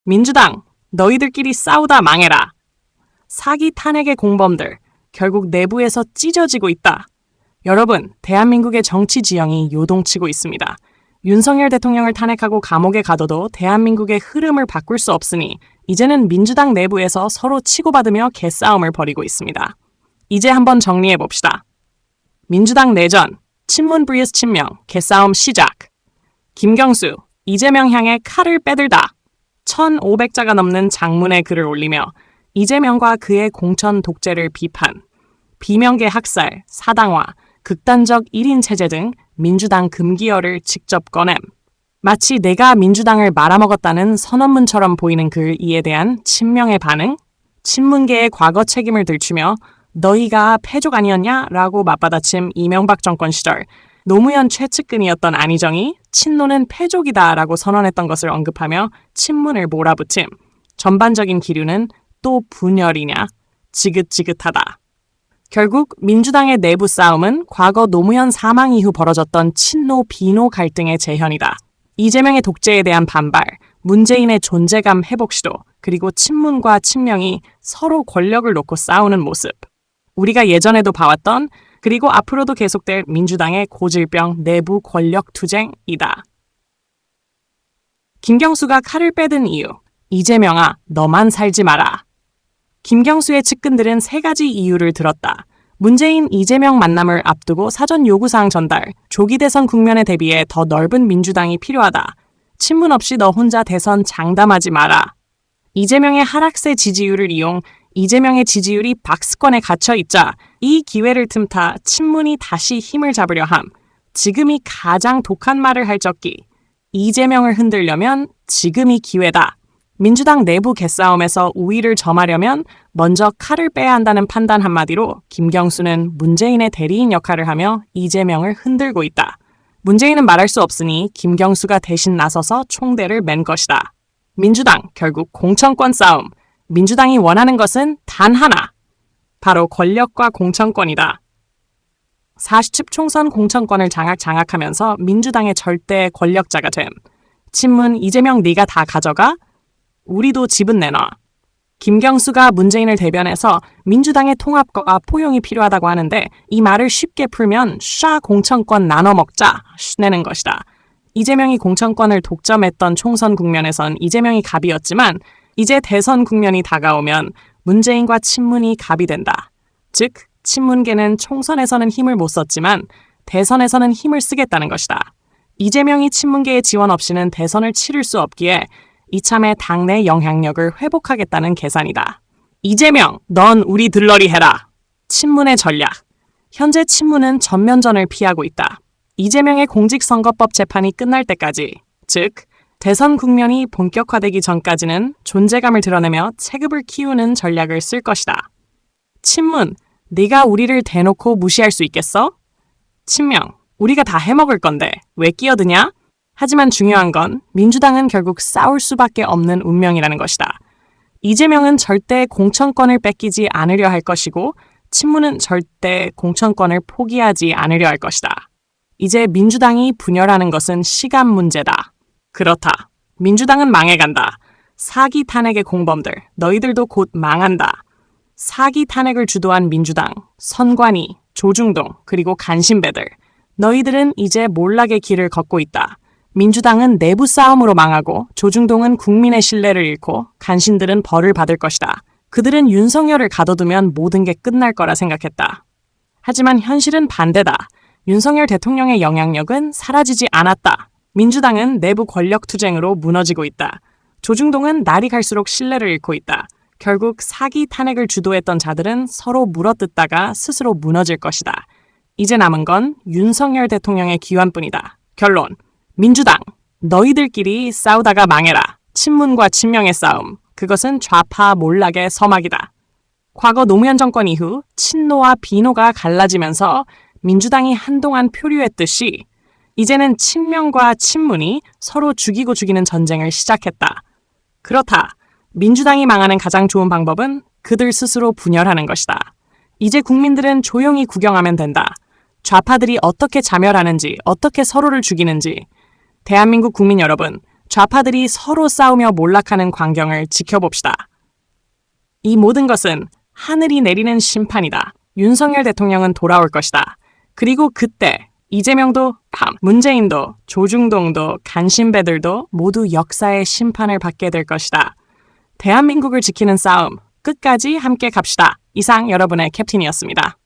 민주당, 너희들끼리 싸우다 망해라. 사기 탄핵의 공범들, 결국 내부에서 찢어지고 있다. 여러분, 대한민국의 정치 지형이 요동치고 있습니다. 윤석열 대통령을 탄핵하고 감옥에 가둬도 대한민국의 흐름을 바꿀 수 없으니 이제는 민주당 내부에서 서로 치고받으며 개싸움을 벌이고 있습니다. 이제 한번 정리해봅시다. 민주당 내전, 친문 vs 친명, 개싸움 시작. 김경수, 이재명 향해 칼을 빼들다. 1,500자가 넘는 장문의 글을 올리며 이재명과 그의 공천 독재를 비판, 비명계 학살, 사당화, 극단적 1인 체제 등 민주당 금기어를 직접 꺼냄. 마치 내가 민주당을 말아먹었다는 선언문처럼 보이는 이에 대한 친명의 반응? 친문계의 과거 책임을 들추며 너희가 패족 아니었냐? 라고 맞받아침 이명박 정권 시절 노무현 최측근이었던 안희정이 친노는 패족이다 라고 선언했던 것을 언급하며 친문을 몰아붙임. 전반적인 기류는 또 분열이냐? 지긋지긋하다. 결국 민주당의 내부 싸움은 과거 노무현 사망 이후 벌어졌던 친노 비노 갈등의 재현이다. 이재명의 독재에 대한 반발, 문재인의 존재감 회복 시도, 그리고 친문과 친명이 서로 권력을 놓고 싸우는 모습. 우리가 예전에도 봐왔던, 그리고 앞으로도 계속될 민주당의 고질병 내부 권력 투쟁이다. 김경수가 칼을 빼든 이유, 이재명아, 너만 살지 마라. 김경수의 측근들은 3가지 이유를 들었다. 문재인 이재명 만남을 앞두고 사전 요구사항 전달, 조기 대선 국면에 대비해 더 넓은 민주당이 필요하다. 친문 없이 너 혼자 대선 장담하지 마라. 이재명의 하락세 지지율을 이용 이재명의 지지율이 박스권에 갇혀있자 이 기회를 틈타 친문이 다시 힘을 잡으려 함. 지금이 가장 독한 말을 할 적기. 이재명을 흔들려면 지금이 기회다. 민주당 내부 개싸움에서 우위를 점하려면 먼저 칼을 빼야 한다는 판단 한마디로 김경수는 문재인의 대리인 역할을 하며 이재명을 흔들고 있다. 문재인은 말할 수 없으니 김경수가 대신 나서서 총대를 맨 것이다. 민주당, 결국 공천권 싸움. 민주당이 원하는 것은 단 하나. 바로 권력과 공천권이다. 40첩 총선 공천권을 장악하면서 민주당의 절대 권력자가 됨. 친문 이재명 네가 다 가져가? 우리도 집은 내놔. 김경수가 문재인을 대변해서 민주당의 통합과 포용이 필요하다고 하는데 이 말을 쉽게 풀면 공천권 나눠 먹자 내는 것이다. 이재명이 공천권을 독점했던 총선 국면에선 이재명이 갑이었지만 이제 대선 국면이 다가오면 문재인과 친문이 갑이 된다. 즉, 친문계는 총선에서는 힘을 못 썼지만 대선에서는 힘을 쓰겠다는 것이다. 이재명이 친문계의 지원 없이는 대선을 치를 수 없기에 이참에 당내 영향력을 회복하겠다는 계산이다. 이재명, 넌 우리 들러리 해라. 친문의 전략. 현재 친문은 전면전을 피하고 있다. 이재명의 공직선거법 재판이 끝날 때까지, 즉 대선 국면이 본격화되기 전까지는 존재감을 드러내며 체급을 키우는 전략을 쓸 것이다. 친문, 네가 우리를 대놓고 무시할 수 있겠어? 친명, 우리가 다 해먹을 건데 왜 끼어드냐? 하지만 중요한 건 민주당은 결국 싸울 수밖에 없는 운명이라는 것이다. 이재명은 절대 공천권을 뺏기지 않으려 할 것이고 친문은 절대 공천권을 포기하지 않으려 할 것이다. 이제 민주당이 분열하는 것은 시간 문제다. 그렇다. 민주당은 망해간다. 사기 탄핵의 공범들, 너희들도 곧 망한다. 사기 탄핵을 주도한 민주당, 선관위, 조중동, 그리고 간신배들. 너희들은 이제 몰락의 길을 걷고 있다. 민주당은 내부 싸움으로 망하고 조중동은 국민의 신뢰를 잃고 간신들은 벌을 받을 것이다. 그들은 윤석열을 가둬두면 모든 게 끝날 거라 생각했다. 하지만 현실은 반대다. 윤석열 대통령의 영향력은 사라지지 않았다. 민주당은 내부 권력 투쟁으로 무너지고 있다. 조중동은 날이 갈수록 신뢰를 잃고 있다. 결국 사기 탄핵을 주도했던 자들은 서로 물어뜯다가 스스로 무너질 것이다. 이제 남은 건 윤석열 대통령의 기환뿐이다. 결론. 민주당, 너희들끼리 싸우다가 망해라. 친문과 친명의 싸움. 그것은 좌파 몰락의 서막이다. 과거 노무현 정권 이후 친노와 비노가 갈라지면서 민주당이 한동안 표류했듯이 이제는 친명과 친문이 서로 죽이고 죽이는 전쟁을 시작했다. 그렇다. 민주당이 망하는 가장 좋은 방법은 그들 스스로 분열하는 것이다. 이제 국민들은 조용히 구경하면 된다. 좌파들이 어떻게 자멸하는지, 어떻게 서로를 죽이는지. 대한민국 국민 여러분, 좌파들이 서로 싸우며 몰락하는 광경을 지켜봅시다. 이 모든 것은 하늘이 내리는 심판이다. 윤석열 대통령은 돌아올 것이다. 그리고 그때 이재명도, 문재인도, 조중동도, 간신배들도 모두 역사의 심판을 받게 될 것이다. 대한민국을 지키는 싸움 끝까지 함께 갑시다. 이상 여러분의 캡틴이었습니다.